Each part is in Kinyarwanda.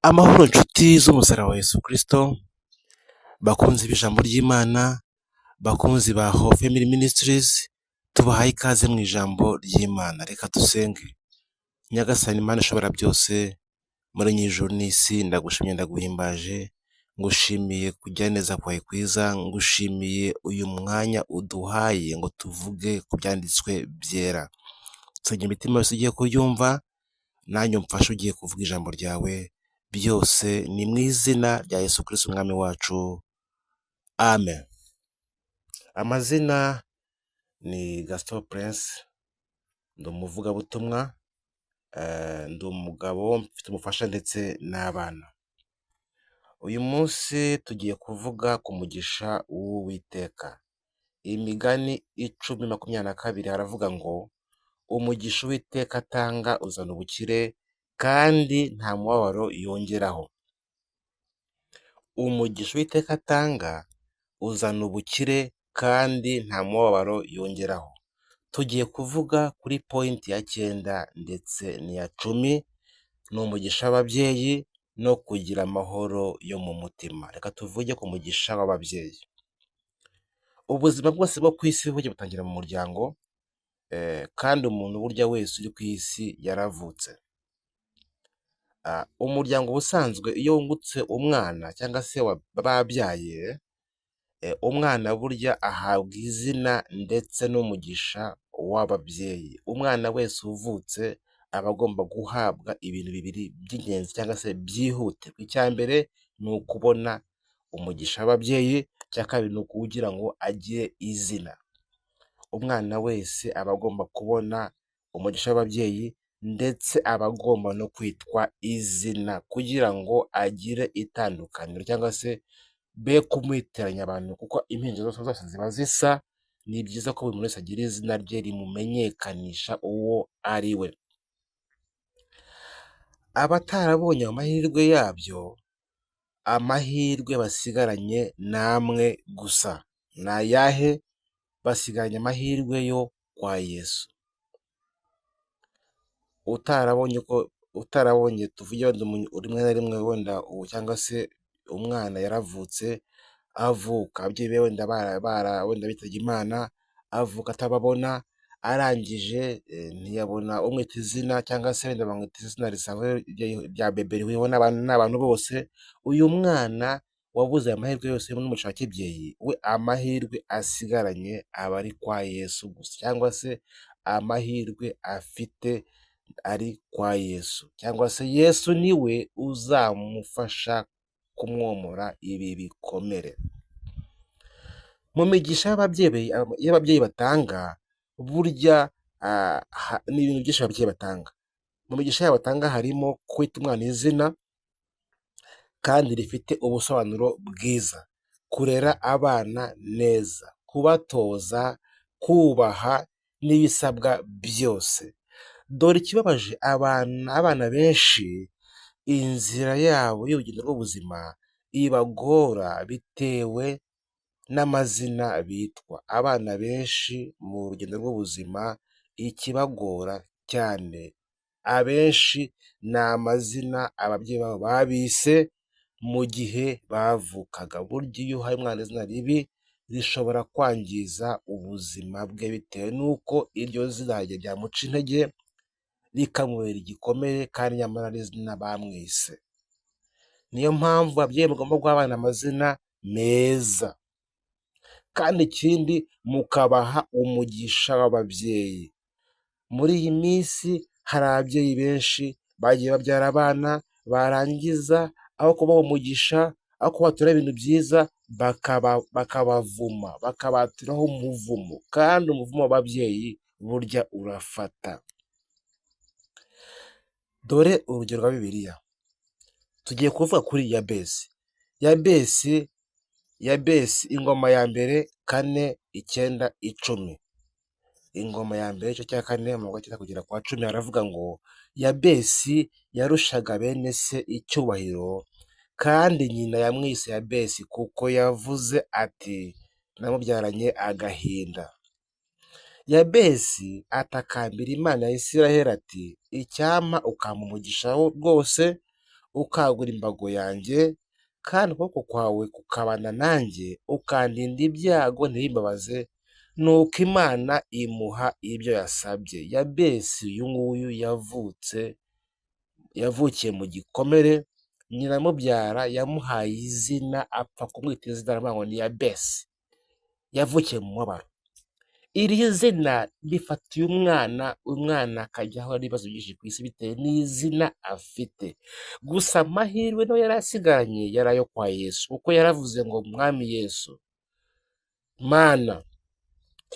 Amahoro nshuti z'umusaraba wa Yesu Kristo, bakunzi b'ijambo ry'Imana, bakunzi ba Hope Family Ministries, tubahaye ikaze mu ijambo ry'Imana. Reka dusenge. Nyagasani Imana ishobora byose, muri nyijuru n'isi, ndagushimye ndaguhimbaje, ngushimiye kugira neza kwawe kwiza, ngushimiye uyu mwanya uduhaye ngo tuvuge ku byanditswe byera. Nsenge imitima yose ugiye kubyumva, nanjye umfashe ugiye kuvuga ijambo ryawe, byose ni mu izina rya Yesu Kristo umwami wacu, amen. Amazina ni Gaston Prince, ndi umuvugabutumwa, ndi umugabo mfite umufasha ndetse n'abana. Uyu munsi tugiye kuvuga ku mugisha w'Uwiteka. Imigani 10:22 haravuga ngo umugisha Uwiteka atanga uzana ubukire kandi nta mubabaro yongeraho. Umugisha Uwiteka atanga uzana ubukire kandi nta mubabaro yongeraho. Tugiye kuvuga kuri point ya 9 ndetse n'iya 10, ni umugisha w'ababyeyi no kugira amahoro yo mu mutima. Reka tuvuge ku mugisha w'ababyeyi. Ubuzima bwose bwo ku isi burya butangira mu muryango, kandi umuntu burya wese uri ku isi yaravutse. Umuryango ubusanzwe iyo wungutse umwana cyangwa se babyaye, umwana burya ahabwa izina ndetse n'umugisha w'ababyeyi. Umwana wese uvutse aba agomba guhabwa ibintu bibiri by'ingenzi cyangwa se byihutirwa. Icya mbere ni ukubona umugisha w'ababyeyi, icya kabiri ni ukugira ngo agire izina. Umwana wese aba agomba kubona umugisha w'ababyeyi ndetse aba agomba no kwitwa izina kugira ngo agire itandukaniro cyangwa se be kumwitiranya abantu, kuko impinja zose ziba zisa. Ni byiza ko buri muntu wese agira izina rye rimumenyekanisha uwo ari we. Abatarabonye amahirwe yabyo, amahirwe basigaranye namwe gusa. Ni ayahe? Basigaranye amahirwe yo kwa Yesu. Utarabonye tuvuge rimwe na rimwe wenda cyangwa se umwana yaravutse, avuka ababyeyi be wenda wenda bitabye Imana, avuka atababona, arangije ntiyabona umwita izina cyangwa se wenda bamwita izina risanzwe rya bebe rihuyeho n'abantu bose. Uyu mwana wabuze amahirwe yose n'umugisha wa kibyeyi, we amahirwe asigaranye aba ari kwa Yesu gusa, cyangwa se amahirwe afite ari kwa Yesu, cyangwa se Yesu niwe uzamufasha kumwomora ibi bikomere. Mu migisha y'ababyeyi batanga, burya ni ibintu byinshi ababyeyi batanga. Mu migisha yabo batanga harimo kwita umwana izina kandi rifite ubusobanuro bwiza, kurera abana neza, kubatoza kubaha n'ibisabwa byose. Dore ikibabaje, abana benshi inzira yabo y'urugendo rw'ubuzima ibagora bitewe n'amazina bitwa. Abana benshi mu rugendo rw'ubuzima ikibagora cyane abenshi ni amazina ababyeyi babo babise mu gihe bavukaga. Burya iyo uhaye umwana izina ribi rishobora kwangiza ubuzima bwe bitewe n'uko iryo zina ryamuca intege, rikamubera igikomere kandi nyamara ari izina bamwise. Niyo mpamvu ababyeyi mugomba guha abana amazina meza, kandi ikindi mukabaha umugisha w'ababyeyi. Muri iyi minsi hari ababyeyi benshi bagiye babyara abana, barangiza aho kubaha umugisha, aho kubatura ibintu byiza, bakabavuma, bakabatiraho umuvumo, kandi umuvumo w'ababyeyi burya urafata. Dore urugero rwa Bibiliya. Tugiye kuvuga kuri Yabesi, ingoma ya mbere 4:9-10. Ingoma ya mbere igice cya 4 kugera kwa 10 haravuga ngo Yabesi yarushaga bene se icyubahiro, kandi nyina yamwise Yabesi kuko yavuze ati namubyaranye agahinda. Yabesi atakambira Imana ya Isiraheli ati icyampa ukampa umugisha rwose ukagura imbago yanjye, kandi ukuboko kwawe kukabana nanjye, ukandinda ibyago ntibimbabaze, nuko Imana imuha ibyo yasabye. Yabesi uyu nguyu yavukiye mu gikomere, nyina amubyara yamuhaye izina, apfa kumwita izina aravuga ngo ni Yabesi, yavukiye mu mubabaro. Iri zina rifatiye umwana akajya ahura n'ibibazo byinshi ku isi bitewe n'izina afite. Gusa amahirwe nayo yari asigaranye yari ayo kwa Yesu, kuko yaravuze ngo Mwami Yesu, Mana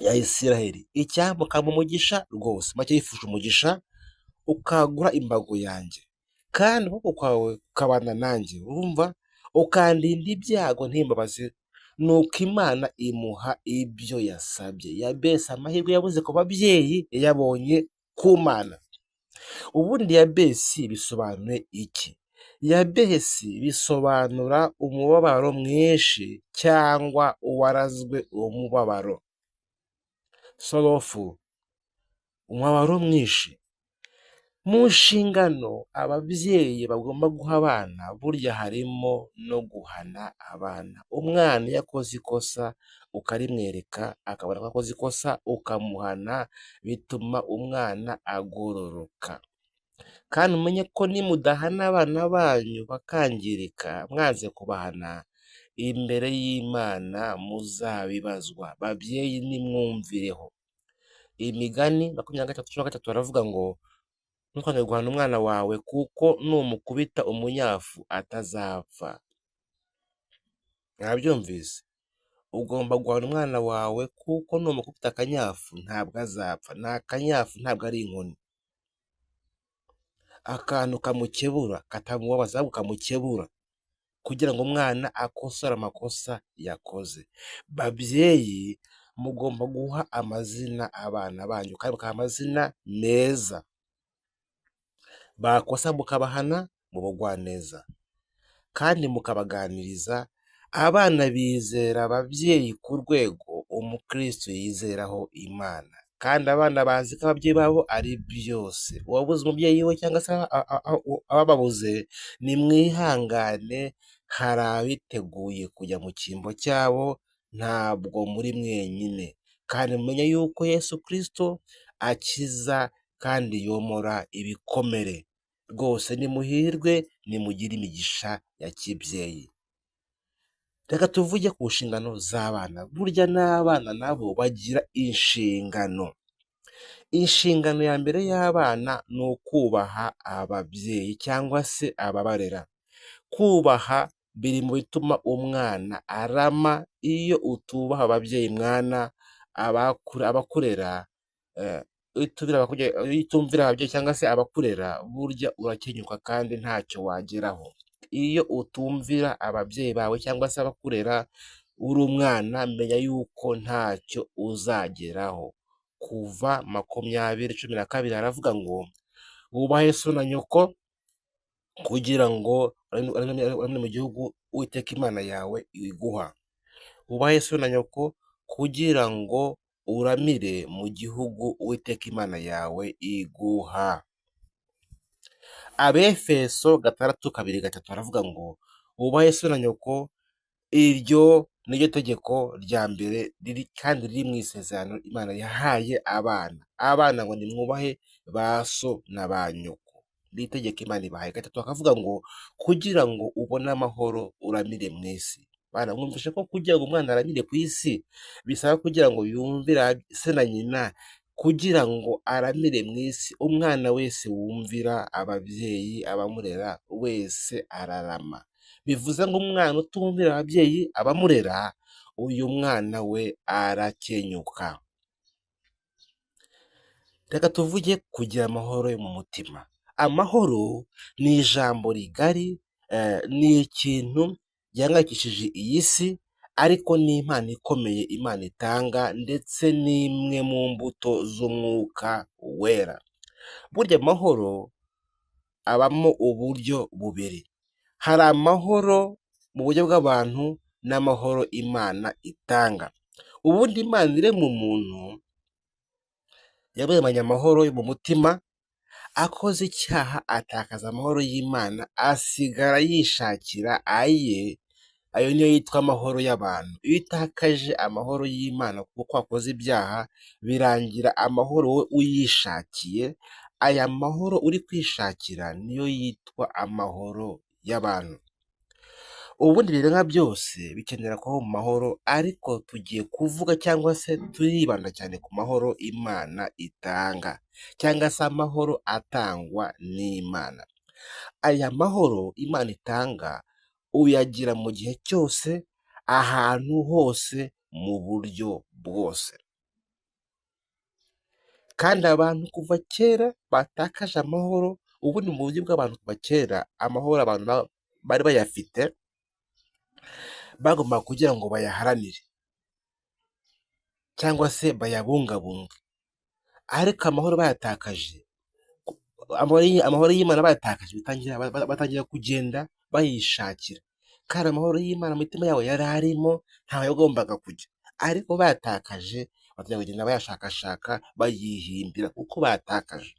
ya Isiraheli, icyampa ukampa umugisha rwose, make yifuje umugisha, ukagura imbago yanjye, kandi ukuboko kwawe kukabana nanjye, urumva, ukandinda ibyago ntimbabaze, nuko Imana imuha ibyo yasabye. Yabesi amahirwe yabuze ku babyeyi yayabonye ku Mana. Ubundi Yabesi bisobanuye iki? Yabesi bisobanura umubabaro mwinshi cyangwa uwarazwe uwo mubabaro, sorofu, umubabaro mwinshi. Mu nshingano ababyeyi bagomba guha abana, burya harimo no guhana abana. Umwana iyo akoze ikosa ukarimwereka akabona ko akoze ikosa ukamuhana, bituma umwana agororoka. Kandi umenye ko nimudahana abana banyu bakangirika mwanze kubahana, imbere y'Imana muzabibazwa. Babyeyi nimwumvireho. Imigani 23:3 baravuga ngo ntukajye guhana umwana wawe, kuko numukubita umunyafu atazapfa. Mwabyumvise? Ugomba guhana umwana wawe, kuko numukubita akanyafu ntabwo azapfa. Ni akanyafu, ntabwo ari inkoni. Akantu kamukebura katamubabaza, ahubwo kamukebura kugira ngo umwana akosore amakosa yakoze. Babyeyi mugomba guha amazina abana banyu, kandi mukaha amazina meza. Bakosa mukabahana mu bugwaneza, kandi mukabaganiriza. Abana bizera ababyeyi ku rwego umukristo yizeraho Imana, kandi abana bazi ko ababyeyi babo ari byose. Uwabuze umubyeyi we cyangwa se abababuze, nimwihangane, hari abiteguye kujya mu cyimbo cyabo, ntabwo muri mwenyine. Kandi mumenye yuko Yesu Kristo akiza kandi yomora ibikomere. Rwose nimuhirwe, nimugire imigisha ya kibyeyi. Reka tuvuge ku nshingano z'abana. Burya n'abana nabo bagira inshingano. Inshingano ya mbere y'abana ni ukubaha ababyeyi cyangwa se ababarera. Kubaha biri mu bituma umwana arama. Iyo utubaha ababyeyi mwana, abakurera, iyo utumvira ababyeyi cyangwa se abakurera, burya urakenyuka kandi ntacyo wageraho. Iyo utumvira ababyeyi bawe cyangwa se abakurera uri umwana, menya yuko ntacyo uzageraho. Kuva 20:12 haravuga ngo wubahe so na nyoko, kugira ngo uramire mu gihugu Uwiteka Imana yawe iguha. Wubahe so na nyoko kugira ngo uramire mu gihugu Uwiteka Imana yawe iguha. Abefeso 6:2-3 haravuga ngo wubahe so na nyoko, iryo niryo tegeko rya mbere kandi riri mu isezerano Imana yahaye abana. Abana ngo nimwubahe ba so na ba nyoko, ni itegeko Imana ibahaye. 3 hakavuga ngo kugira ngo ubone amahoro uramire mu isi. Bana mwumvishe ko kugira ngo umwana aramire ku isi bisaba kugira ngo yumvira se na nyina, kugira ngo aramire mu isi. Umwana wese wumvira ababyeyi, abamurera wese ararama. Bivuze ngo umwana utumvira ababyeyi, abamurera, uyu mwana we arakenyuka. Reka tuvuge kugira amahoro yo mu mutima. Amahoro ni ijambo rigari, ni ikintu gihangayikishije iyi si, ariko ni impano ikomeye Imana itanga, ndetse n'imwe mu mbuto z'umwuka wera. Burya amahoro abamo uburyo bubiri. Hari amahoro mu buryo bw'abantu n'amahoro Imana itanga. Ubundi Imana irema umuntu yamuremanye amahoro yo mu mutima, akoze icyaha atakaza amahoro y'Imana, asigara yishakira aye, ayo niyo yitwa amahoro y'abantu. Iyo utakaje amahoro y'Imana kuko wakoze ibyaha, birangira amahoro wowe uyishakiye, aya mahoro uri kwishakira niyo yitwa amahoro y'abantu. Ubundi ibiremwa byose bikenera kubaho mu mahoro, ariko tugiye kuvuga cyangwa se turibanda cyane ku mahoro Imana itanga, cyangwa se amahoro atangwa n'Imana. Aya mahoro Imana itanga uyagira mu gihe cyose, ahantu hose, mu buryo bwose. Kandi abantu kuva kera batakaje amahoro. Ubundi mu buryo bw'abantu kuva kera, amahoro abantu bari bayafite, bagomba kugira ngo bayaharanire cyangwa se bayabungabunge, ariko amahoro bayatakaje, amahoro y'Imana bayatakaje, batangira kugenda bayishakira. Kandi amahoro y'Imana mu mitima yabo yari arimo, ntaho yagombaga kujya, ariko bayatakaje batangira kugenda bayashakashaka, bayihimbira kuko bayatakaje.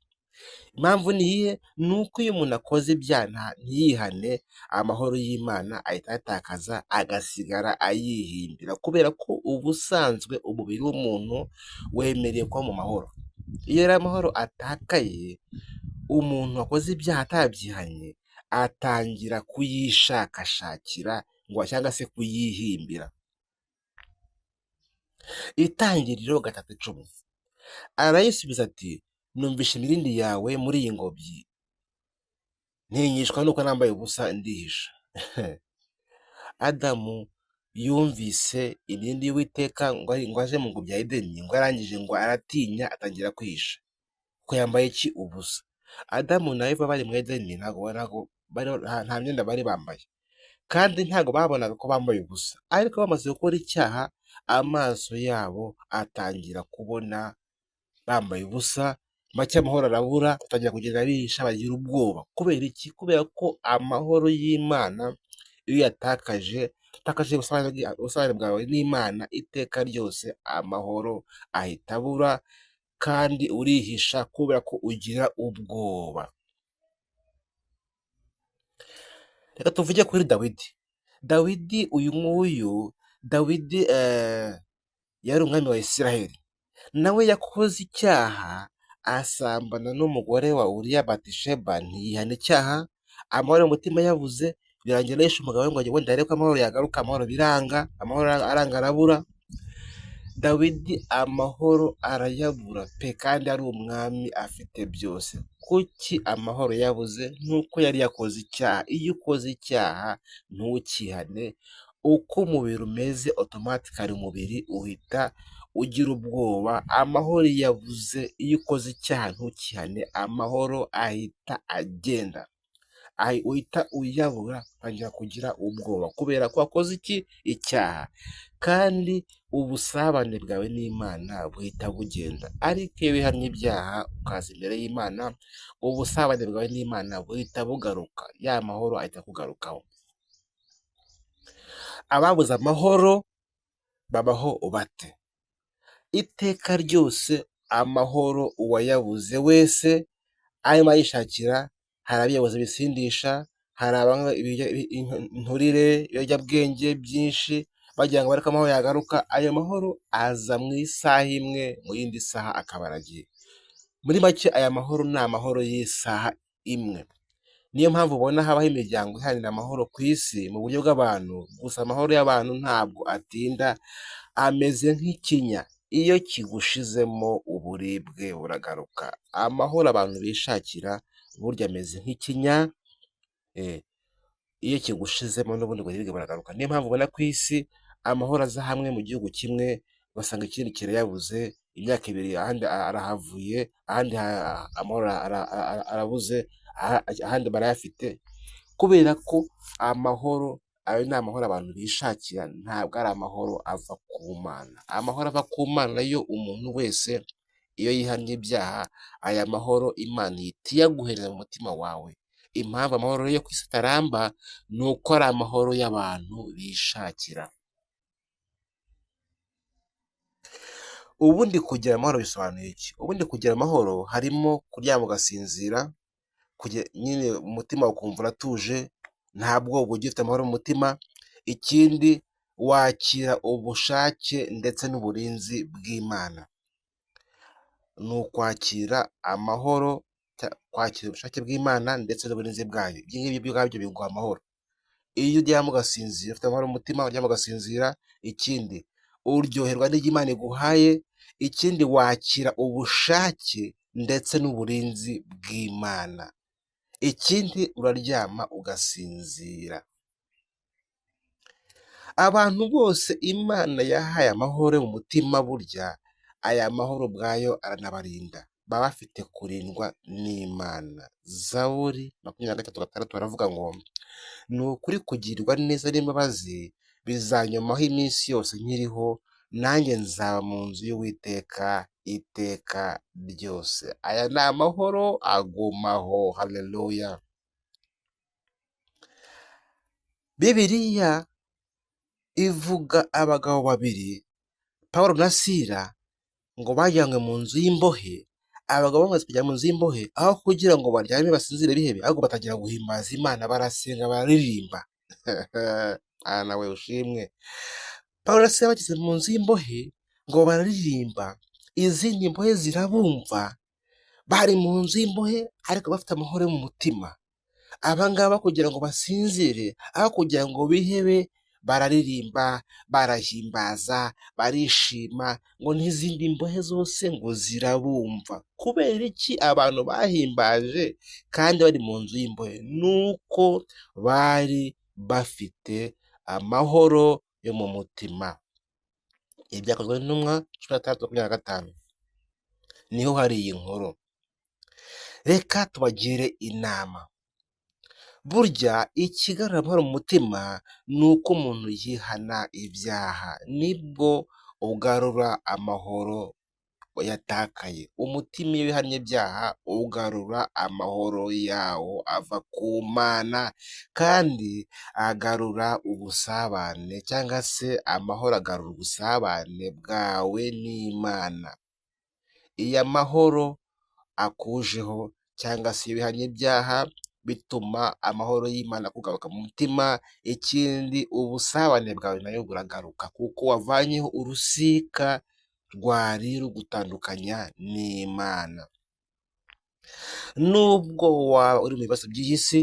Impamvu ni iyihe? Ni uko iyo umuntu akoze ibyaha ntiyihane, amahoro y'Imana ahita ayatakaza, agasigara ayihimbira, kubera ko ubusanzwe umubiri w'umuntu wemerewe kuba mu mahoro. Iyo rero amahoro atakaye, umuntu wakoze ibyaha atabyihanye atangira kuyishakashakira ngo cyangwa se kuyihimbira. Itangiriro 3:10, arayisubiza ati, numvishe imirindi yawe muri iyi ngobyi, ntinyishwa nuko nambaye ubusa ndihisha. Adamu yumvise imirindi y'Uwiteka ngo aje mu ngobyi ya Edeni, ngo arangije ngo aratinya, atangira kwihisha ko yambaye iki? Ubusa. Adamu na Eva bari mu Edeni, nta myenda bari bambaye, kandi ntabwo babonaga ko bambaye ubusa, ariko bamaze gukora icyaha, amaso yabo atangira kubona bambaye ubusa, make amahoro arabura, batangira kugenda bihisha, bagira ubwoba. Kubera iki? Kubera ko amahoro y'Imana iyo uyatakaje, utakaje ubusabane bwawe n'Imana, iteka ryose amahoro ahita abura, kandi urihisha kubera ko ugira ubwoba. Reka tuvuge kuri Dawidi. Dawidi uyu nguyu, Dawidi yari umwami wa Isiraheli. Nawe yakoze icyaha, asambana n'umugore wa Uriya Batisheba, ntiyihana icyaha, amahoro mu mutima yabuze, birangira yishe umugabo we ngo wenda arebe ko amahoro yagaruka, amahoro biranga, amahoro aranga arabura. Dawidi amahoro arayabura pe, kandi ari umwami afite byose. Kuki amahoro yabuze? Nuko yari yakoze icyaha. Iyo ukoze icyaha ntukihane, uko umubiri umeze automatically umubiri uhita ugira ubwoba. Amahoro yabuze iyo ukoze icyaha ntukihane, amahoro ahita agenda, uhita uyabura, utangira kugira ubwoba kubera ko wakoze iki? Icyaha. Kandi ubusabane bwawe n'Imana buhita bugenda. Ariko iyo wihannye ibyaha ukaza imbere y'Imana, ubusabane bwawe n'Imana buhita bugaruka, ya mahoro ahita kugarukaho. Ababuze amahoro babaho bate? Iteka ryose amahoro uwayabuze wese arimo ayishakira. Hari abiyabuza ibisindisha, hari abanywa inturire, ibiyobyabwenge byinshi, bagira ngo bareke amahoro yagaruka. Ayo mahoro aza mu isaha imwe, mu yindi saha akaba aragiye. Muri make aya mahoro ni amahoro y'isaha imwe. Niyo mpamvu ubona habaho imiryango iharanira amahoro ku isi mu buryo bw'abantu, gusa amahoro y'abantu ntabwo atinda, ameze nk'ikinya, iyo kigushizemo uburibwe buragaruka. Amahoro abantu bishakira burya ameze nk'ikinya, iyo kigushizemo n'ubundi buribwe buragaruka. Niyo mpamvu ubona ku isi amahoro aza hamwe mu gihugu kimwe, ugasanga ikindi kirayabuze, imyaka ibiri ahandi arahavuye, ahandi amahoro arabuze, ahandi barayafite, kubera ko amahoro ayo ni amahoro abantu bishakira, ntabwo ari amahoro ava ku Mana. Amahoro ava ku Mana yo umuntu wese iyo yihannye ibyaha, aya mahoro Imana ihita iyaguhereza mu mutima wawe. Impamvu amahoro yo ku isi ataramba, ni uko ari amahoro y'abantu bishakira. Ubundi kugira amahoro bisobanuye iki? Ubundi kugira amahoro harimo kuryama ugasinzira, nyine umutima ukumva uratuje, nta bwoba ugira, ufite amahoro mu mutima. Ikindi wakira ubushake ndetse n'uburinzi bw'Imana. Ni ukwakira amahoro, kwakira ubushake bw'Imana ndetse n'uburinzi bwayo. Ibyo ngibyo ubwabyo biguha amahoro. Iyo uryama ugasinzira ufite amahoro mu mutima, uryama ugasinzira. Ikindi uryoherwa n'ibyo Imana iguhaye. Ikindi wakira ubushake ndetse n'uburinzi bw'Imana. Ikindi uraryama ugasinzira. Abantu bose Imana yahaye amahoro mu mutima, burya aya mahoro ubwayo aranabarinda, baba bafite kurindwa n'Imana. Zaburi 23:6 baravuga ngo ni ukuri kugirirwa neza n'imbabazi bizanyomaho iminsi yose nkiriho, nanjye nzaba mu nzu y'Uwiteka iteka ryose. Aya ni amahoro agumaho. Haleluya. Bibiliya ivuga abagabo babiri, Pawulo na Sila, ngo bajyanywe mu nzu y'imbohe. Abagabo bamaze kujya mu nzu y'imbohe, aho kugira ngo baryame basinzire bihebe, ahubwo batangira guhimbaza Imana, barasenga, bararirimba. Nawe ushimwe. Pawulo na Sila bageze mu nzu y'imbohe, ngo bararirimba, izindi mbohe zirabumva. Bari mu nzu y'imbohe ariko bafite amahoro mu mutima. Abangaba kugira ngo basinzire, aho kugira ngo bihebe, bararirimba, barahimbaza, barishima, ngo n'izindi mbohe zose ngo zirabumva. Kubera iki abantu bahimbaje kandi bari mu nzu y'imbohe? Nuko bari bafite amahoro yo mu mutima. Ibyakozwe n'Intumwa 16:25 niho hari iyi nkuru. Reka tubagire inama. Burya ikigarura amahoro mu mutima ni uko umuntu yihana ibyaha, nibwo ugarura amahoro yatakaye. Umutima iyo wihannye ibyaha ugarura amahoro yawo, ava ku Mana, kandi agarura ubusabane, cyangwa se amahoro agarura ubusabane bwawe n'Imana. Iyo amahoro akujeho cyangwa se iyo wihannye ibyaha, bituma amahoro y'Imana akugaruka mu mutima. Ikindi ubusabane bwawe nayo buragaruka, kuko wavanyeho urusika rwari rugutandukanya n'Imana. Nubwo waba uri mu bibazo by'iyi si,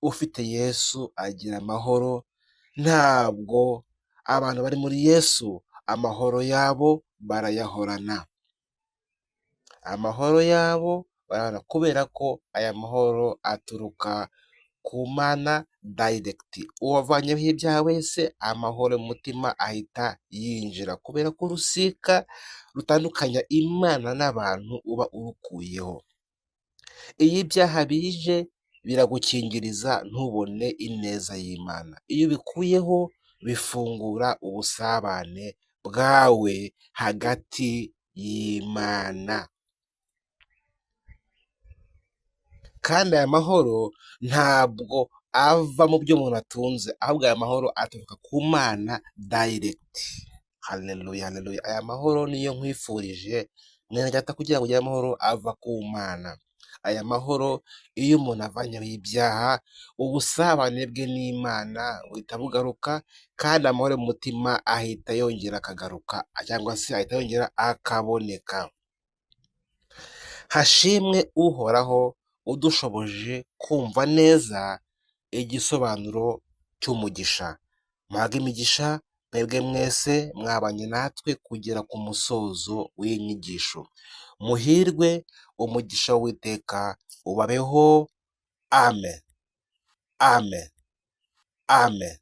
ufite Yesu agira amahoro. Ntabwo abantu bari muri Yesu amahoro yabo barayahorana. Amahoro yabo barahorana, kubera ko aya mahoro aturuka ku Mana direct. Uwavanyeho ibyaha wese amahoro mu mutima ahita yinjira, kubera ko urusika rutandukanya Imana n'abantu uba urukuyeho. Iyo ibyaha bije biragukingiriza ntubone ineza y'Imana. Iyo ubikuyeho bifungura ubusabane bwawe hagati y'Imana. Kandi aya mahoro ntabwo ava mu byo umuntu atunze, ahubwo aya mahoro aturuka ku Mana direct. Haleluya, haleluya. Aya mahoro niyo nkwifurije mwene data, kugira ngo ugire amahoro ava ku Mana. Aya mahoro iyo umuntu avanyeho ibyaha, ubusabane bwe n'Imana buhita bugaruka, kandi amahoro mu mutima ahita yongera akagaruka, cyangwa se ahita yongera akaboneka. Hashimwe Uhoraho udushoboje kumva neza igisobanuro cy'umugisha. Muhabwe imigisha mwebwe mwese mwabanye natwe kugera ku musozo w'inyigisho. Muhirwe, umugisha w'Uwiteka ubabeho. Amen, amen, amen.